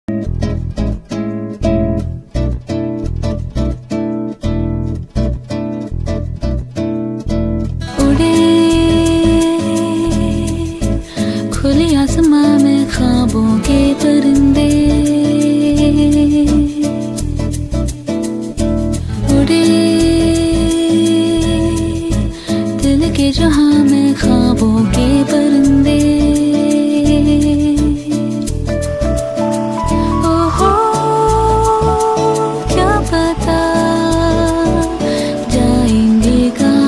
उड़े खुले आसमां में ख्वाबों के परिंदे, उड़े दिल के जहां में ख्वाबों के परिंदे। ओहो क्या पता जाएंगे कहाँ।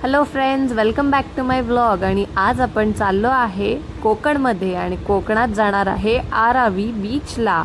Hello friends, welcome back to my vlog. आणि आज आपण चाललो आहे कोकणमध्ये आणि कोकणात जाणार आहे आरावी बीचला।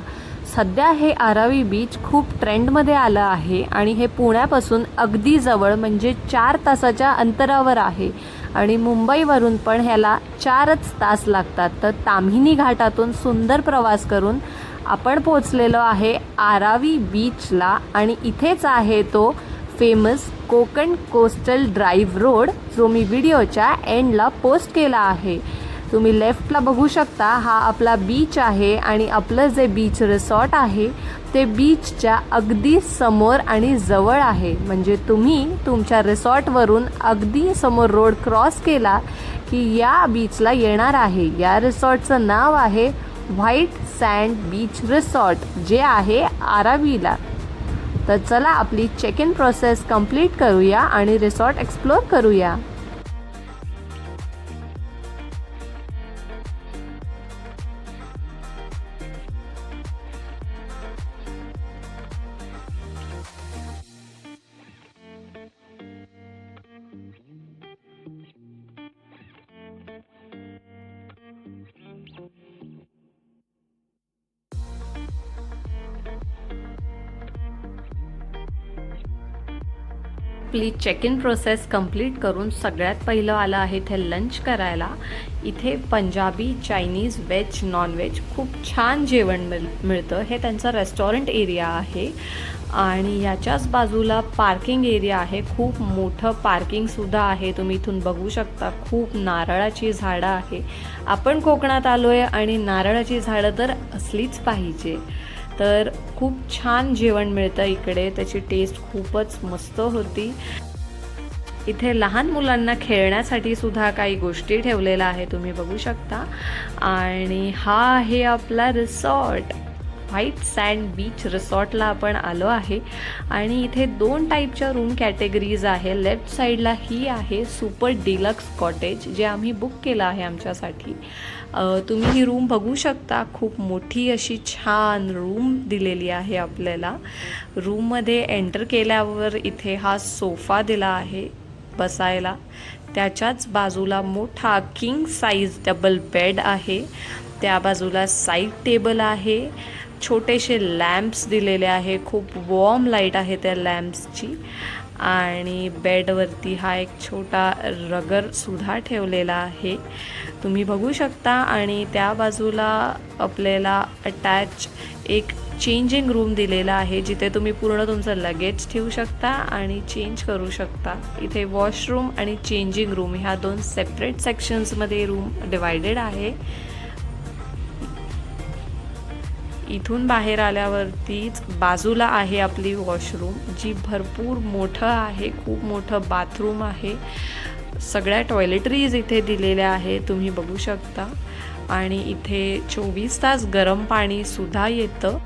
सध्या हे आरावी बीच खूप ट्रेंडमध्ये आलं आहे आणि हे पुण्यापासून अगदी जवळ म्हणजे 4 तासाच्या अंतरावर आहे आणि मुंबईवरून पण ह्याला 4च तास लागतात। तर ताम्हिणी घाटातून सुंदर प्रवास करून आपण पोहोचलेलो आहे आरावी बीचला आणि इथेच आहे तो famous Konkan coastal drive road, जो मी व्हिडिओच्या एंडला पोस्ट केला आहे। तुम्ही लेफ्टला बघू शकता, हा आपला बीच आहे आणि आपलं जे बीच रिसॉर्ट आहे ते बीचच्या अगदी समोर आणि जवळ आहे। म्हणजे तुम्ही तुमच्या रिसॉर्टवरून अगदी समोर रोड क्रॉस केला की या बीचला येणार आहे। या रिसॉर्टचं नाव आहे व्हाईट सँड बीच रिसॉर्ट, जे आहे आरावीला। तर चला आपली चेक इन प्रोसेस कंप्लीट करूया आणि रिसॉर्ट एक्सप्लोर करूया। आपली चेक इन प्रोसेस कंप्लीट करून सगळ्यात पहिलं आलं आहे इथे लंच करायला। इथे पंजाबी, चायनीज, व्हेज, नॉनव्हेज खूप छान जेवण मिळतं। हे त्यांचा रेस्टॉरंट एरिया आहे आणि याच्याच बाजूला पार्किंग एरिया आहे। खूप मोठं पार्किंगसुद्धा आहे, तुम्ही इथून बघू शकता। खूप नारळाची झाडं आहे। आपण कोकणात आलो आहे आणि नारळाची झाडं तर असलीच पाहिजे। तर खूप छान जेवण मिळतं इकडे, त्याची टेस्ट खूपच मस्त होती। इथे लहान मुलांना खेळण्यासाठी सुद्धा काही गोष्टी ठेवलेल्या आहे, तुम्ही बघू शकता। आणि हा आहे आपला रिसॉर्ट, व्हाईट सँड बीच रिसॉर्टला आपण आलो आहे। आणि इथे 2 टाईपच्या रूम कॅटेगरीज आहे। लेफ्ट साईडला ही आहे सुपर डिलक्स कॉटेज, जे आम्ही बुक केलं आहे आमच्यासाठी। तुम्ही ही रूम बघू शकता, खूप मोठी अशी छान रूम दिलेली आहे आपल्याला। रूममध्ये एंटर केल्यावर इथे हा सोफा दिला आहे बसायला। त्याच्याच बाजूला मोठा किंग साईज डबल बेड आहे। त्या बाजूला साईड टेबल आहे। छोटेसे लॅम्प्स दिलेले आहे, खूप वॉर्म लाईट आहे त्या लॅम्प्सची। आणि बेडवरती हा एक छोटा रगरसुद्धा ठेवलेला आहे, तुम्ही बघू शकता। आणि त्या बाजूला आपल्याला अटॅच एक चेंजिंग रूम दिलेला आहे, जिथे तुम्ही पूर्ण तुमचं लगेज ठेवू शकता आणि चेंज करू शकता। इथे वॉशरूम आणि चेंजिंग रूम ह्या 2 सेपरेट सेक्शन्समध्ये रूम डिवायडेड आहे। इथून बाहेर आल्यावरतीच बाजूला आहे आपली वॉशरूम, जी भरपूर मोठं आहे। खूप मोठं बाथरूम आहे। सगळ्या टॉयलेटरीज इथे दिलेल्या आहे, तुम्ही बघू शकता। आणि इथे 24 तास गरम पाणी सुद्धा येतं।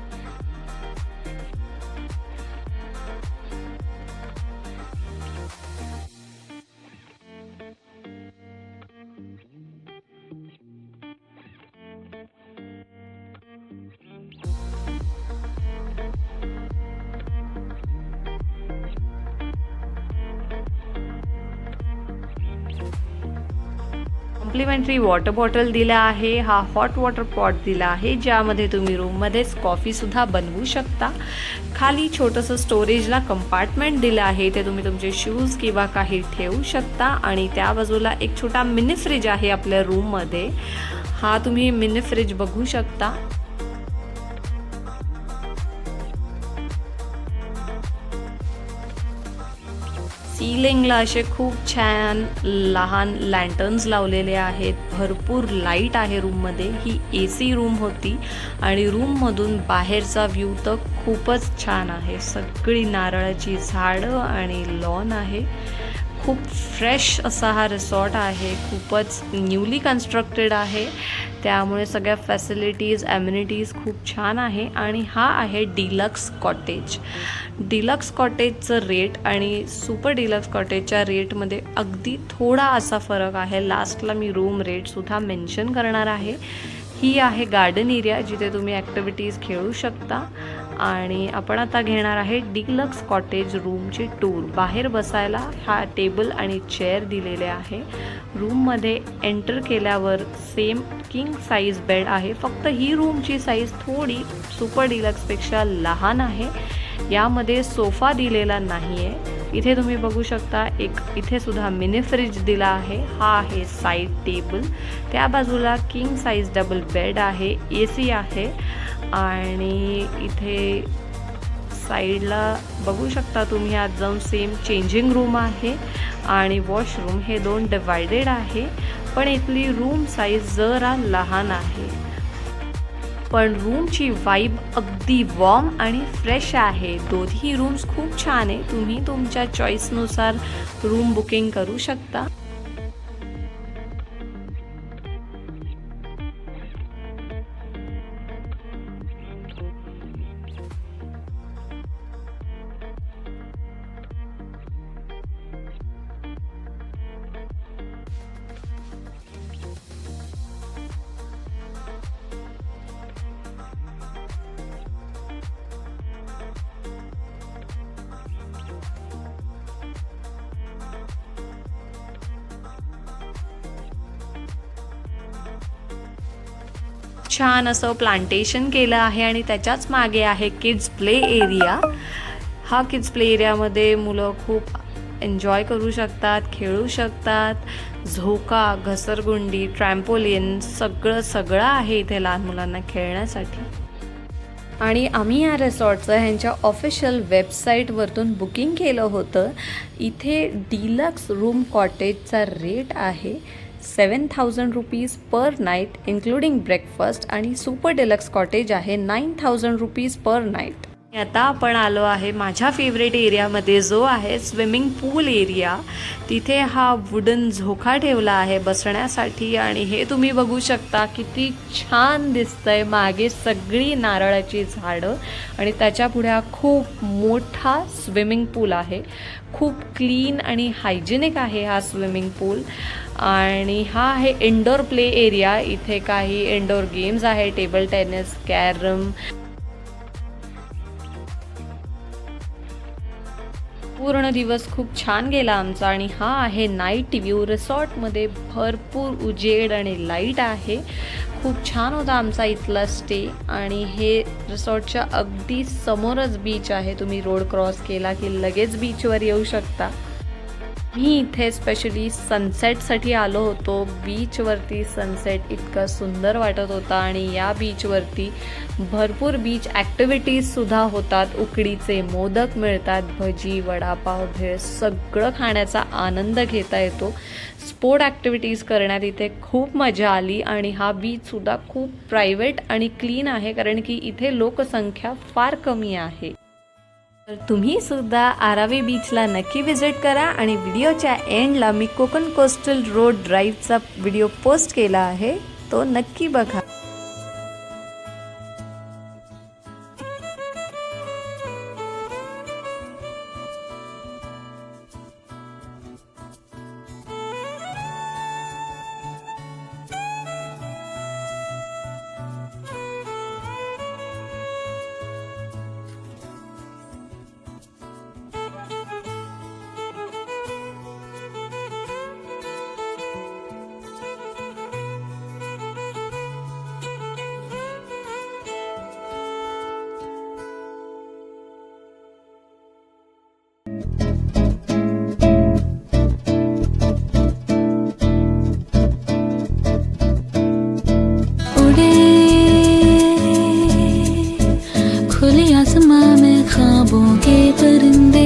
कॉम्प्लिमेंटरी वॉटर बॉटल दिला आहे. हा हॉट वॉटर पॉट दिला आहे ज्यामध्ये तुम्ही रूममध्येच कॉफीसुद्धा बनवू शकता. खाली छोटंसं स्टोरेजला कंपार्टमेंट दिलं आहे, ते तुम्ही तुमचे शूज किंवा काही ठेवू शकता. आणि त्या बाजूला एक छोटा मिनी फ्रीज आहे आपल्या रूममध्ये. हा तुम्ही मिनी फ्रीज बघू शकता. सीलिंगला असे खूप छान लहान लँटर्न्स लावलेले आहेत. भरपूर लाईट आहे रूममध्ये. ही AC रूम होती आणि रूममधून बाहेरचा व्ह्यू तर खूपच छान आहे. सगळी नारळाची झाडं आणि लॉन आहे. खूप फ्रेश असा हा रिसॉर्ट आहे. खूपच न्यूली कन्स्ट्रक्टेड आहे, त्यामुळे सगळ्या फॅसिलिटीज ॲम्युनिटीज खूप छान आहे. आणि हा आहे डिलक्स कॉटेज. डिलक्स कॉटेजचं रेट आणि सुपर डिलक्स कॉटेजच्या रेटमध्ये अगदी थोडा असा फरक आहे. लास्टला मी रूम रेटसुद्धा मेन्शन करणार आहे. ही आहे गार्डन एरिया जिथे तुम्ही ॲक्टिव्हिटीज खेळू शकता. आणि आपण आता घेणार आहे डिलक्स कॉटेज रूमची टूर. बाहेर बसायला हा टेबल आणि चेअर दिलेले आहे. रूममध्ये एंटर केल्यावर सेम किंग साईज बेड आहे. फक्त ही रूमची साईज थोडी सुपर डिलक्सपेक्षा लहान आहे. यामध्ये सोफा दिलेला नाही आहे. इथे तुम्ही बघू शकता एक इथे सुद्धा मिनी फ्रीज दिला आहे. हा आहे साईड टेबल. त्या बाजूला किंग साईज डबल बेड आहे. AC आहे. आणि इथे साईडला बघू शकता तुम्ही आज जाऊन सेम चेंजिंग रूम आहे आणि वॉशरूम हे 2 डिवायडेड आहे. पण इथली रूम साईज जरा लहान आहे. पण रूमची वाईब अगदी वॉर्म आणि फ्रेश आहे. दोन्ही रूम्स खूप छान आहे. तुम्ही तुमच्या चॉईसनुसार रूम बुकिंग करू शकता. छान असं प्लांटेशन केलं आहे आणि त्याच्याच मागे आहे किड्स प्ले एरिया. हा किड्स प्ले एरियामध्ये मुलं खूप एन्जॉय करू शकतात, खेळू शकतात. झोका, घसरगुंडी, ट्रॅम्पोलिन सगळं आहे इथे लहान मुलांना खेळण्यासाठी. आणि आम्ही या रिसॉर्टचं ह्यांच्या ऑफिशियल वेबसाईटवरतून बुकिंग केलं होतं. इथे डिलक्स रूम कॉटेजचा रेट आहे 7,000 rupees per night including breakfast. आणि सुपर डिलक्स कॉटेज आहे 9,000 रुपीज पर नाईट. आता आपण आलो आहे माझ्या फेवरेट एरियामध्ये जो आहे स्विमिंग पूल एरिया. तिथे हा वुडन झोका ठेवला आहे बसण्यासाठी. आणि हे तुम्ही बघू शकता किती छान दिसतंय. मागे सगळी नारळाची झाडं आणि त्याच्या पुढे हा खूप मोठा स्विमिंग पूल आहे. खूप क्लीन आणि हायजेनिक आहे हा स्विमिंग पूल. आणि हा आहे इंडोर प्ले एरिया. इथे काही इंडोर गेम्स आहे, टेबल टेनिस, कॅरम. पूर्ण दिवस खूप छान गेला आमचा. आणि हा आहे नाईट व्ह्यू. रिसॉर्टमध्ये भरपूर उजेड आणि लाईट आहे. खूप छान होता आमचा इथला स्टे. आणि हे रिसॉर्टच्या अगदी समोरच बीच आहे. तुम्ही रोड क्रॉस केला की लगेच बीचवर येऊ शकता. मी इथे स्पेशली सनसेटसाठी आलो होतो. बीचवरती सनसेट इतका सुंदर वाटत होता. आणि या बीचवरती भरपूर बीच ॲक्टिव्हिटीजसुद्धा होतात. उकडीचे मोदक मिळतात, भजी, वडापाव, भेळ सगळं खाण्याचा आनंद घेता येतो. स्पोर्ट ॲक्टिव्हिटीज करण्यात इथे खूप मजा आली. आणि हा बीचसुद्धा खूप प्रायव्हेट आणि क्लीन आहे कारण की इथे लोकसंख्या फार कमी आहे. तर तुम्ही सुद्धा आरावे बीचला नक्की विजिट करा. आणि व्हिडिओच्या एंडला मी कोकण कोस्टल रोड ड्राईव्हचा व्हिडिओ पोस्ट केला आहे, तो नक्की बघा. आसमां में ख्वाबों के परिंदे